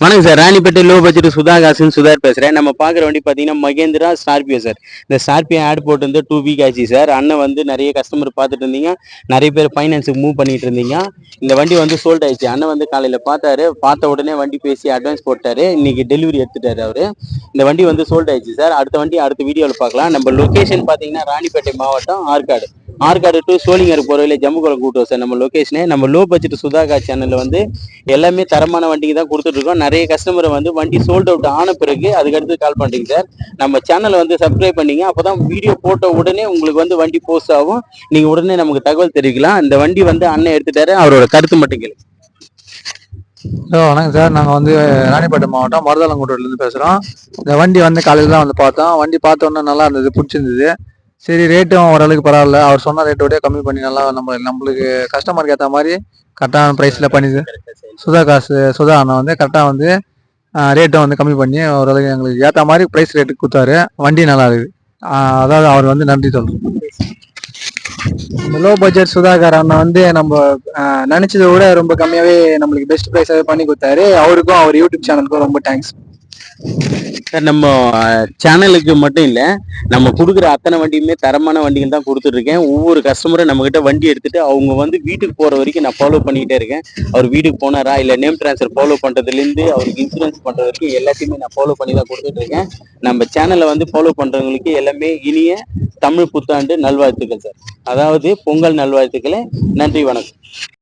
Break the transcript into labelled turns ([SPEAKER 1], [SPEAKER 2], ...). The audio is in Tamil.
[SPEAKER 1] வணக்கம் சார். ராணிப்பேட்டை லோ பட்ஜெட் சுதாகாசன் சுதார் பேசுறேன். நம்ம பார்க்குற வண்டி பார்த்தீங்கன்னா மகேந்திரா ஸ்கார்பியோ சார். இந்த ஸ்கார்பியோ ஆட் போட்டு வந்து 2 வீக் ஆச்சு சார். அண்ணன் வந்து நிறைய கஸ்டமர் பார்த்துட்டு இருந்தீங்க, நிறைய பேர் ஃபைனான்ஸுக்கு மூவ் பண்ணிட்டு இருந்தீங்க. இந்த வண்டி வந்து சோல்ட் ஆயிடுச்சு. அண்ணன் வந்து காலையில் பார்த்தாரு, பார்த்த உடனே வண்டி பேசி அட்வான்ஸ் போட்டாரு. இன்னைக்கு டெலிவரி எடுத்துட்டாரு அவரு. இந்த வண்டி வந்து சோல்ட் ஆயிடுச்சு சார். அடுத்த வண்டி அடுத்த வீடியோவில் பார்க்கலாம். நம்ம லொக்கேஷன் பார்த்தீங்கன்னா ராணிப்பேட்டை மாவட்டம் ஆற்காடு. ஆற்காடு டு சோளிங்கர் போகிற வழியில் ஜம்முகுளம் கூட்டம் சார் நம்ம லொக்கேஷனு. நம்ம லோ பட்ஜெட் சுதாகா சேனலில் வந்து எல்லாமே தரமான வண்டிக்கு தான் கொடுத்துட்ருக்கோம். நிறைய கஸ்டமரை வந்து வண்டி சோல்ட் அவுட் ஆன பிறகு அதுக்கடுத்து கால் பண்ணுறீங்க சார். நம்ம சேனலை வந்து சப்ஸ்கிரைப் பண்ணிங்க. அப்போ தான் வீடியோ போட்ட உடனே உங்களுக்கு வந்து வண்டி போஸ்ட் ஆகும். நீங்கள் உடனே நமக்கு தகவல் தெரிவிக்கலாம். இந்த வண்டி வந்து அண்ணன் எடுத்துட்டாரு. அவரோட கருத்து மட்டும் கேளு.
[SPEAKER 2] வணக்கம் சார். நாங்கள் வந்து ராணிப்பேட்டை மாவட்டம் மருதாலங்குட்டூர்லேருந்து பேசுகிறோம். இந்த வண்டி வந்து காலையில் தான் வந்து பார்த்தோம். வண்டி பார்த்தோன்னே நல்லா இருந்தது, பிடிச்சிருந்தது. சரி, ரேட்டும் ஓரளவுக்கு பரவாயில்ல. அவர் சொன்ன ரேட்டோடய கம்மி பண்ணி நல்லா நம்மளுக்கு கஸ்டமருக்கு ஏற்ற மாதிரி கரெக்டான ப்ரைஸில் பண்ணிது. சுதா அண்ணன் வந்து கரெக்டாக வந்து ரேட்டும் வந்து கம்மி பண்ணி ஓரளவுக்கு எங்களுக்கு ஏற்ற மாதிரி ப்ரைஸ் ரேட்டுக்கு கொடுத்தாரு. வண்டி நல்லா இருக்குது. அதாவது அவர் வந்து நன்றி சொல்கிறோம்.
[SPEAKER 3] லோ பட்ஜெட் சுதாகர் அண்ணன் வந்து நம்ம நினைச்சதை விட ரொம்ப கம்மியாவே நம்மளுக்கு பெஸ்ட் ப்ரைஸாவே பண்ணி கொடுத்தாரு. அவருக்கும் அவர் யூடியூப் சேனலுக்கும் ரொம்ப தேங்க்ஸ்
[SPEAKER 1] சார். நம்ம சேனலுக்கு மட்டும் இல்லை, நம்ம கொடுக்குற அத்தனை வண்டியுமே தரமான வண்டிகள் தான் கொடுத்துட்ருக்கேன். ஒவ்வொரு கஸ்டமரும் நம்மக்கிட்ட வண்டி எடுத்துகிட்டு அவங்க வந்து வீட்டுக்கு போகிற வரைக்கும் நான் ஃபாலோ பண்ணிக்கிட்டே இருக்கேன். அவர் வீட்டுக்கு போனாரா இல்லை நேம் ட்ரான்ஸ்ஃபர் ஃபாலோ பண்ணுறதுலேருந்து அவருக்கு இன்சூரன்ஸ் பண்ணுற வரைக்கும் எல்லாத்தையுமே நான் ஃபாலோ பண்ணி தான் கொடுத்துட்ருக்கேன். நம்ம சேனலை வந்து ஃபாலோ பண்ணுறவங்களுக்கு எல்லாமே இனிய தமிழ் புத்தாண்டு நல்வாழ்த்துக்கள் சார். அதாவது பொங்கல் நல்வாழ்த்துக்களை. நன்றி, வணக்கம்.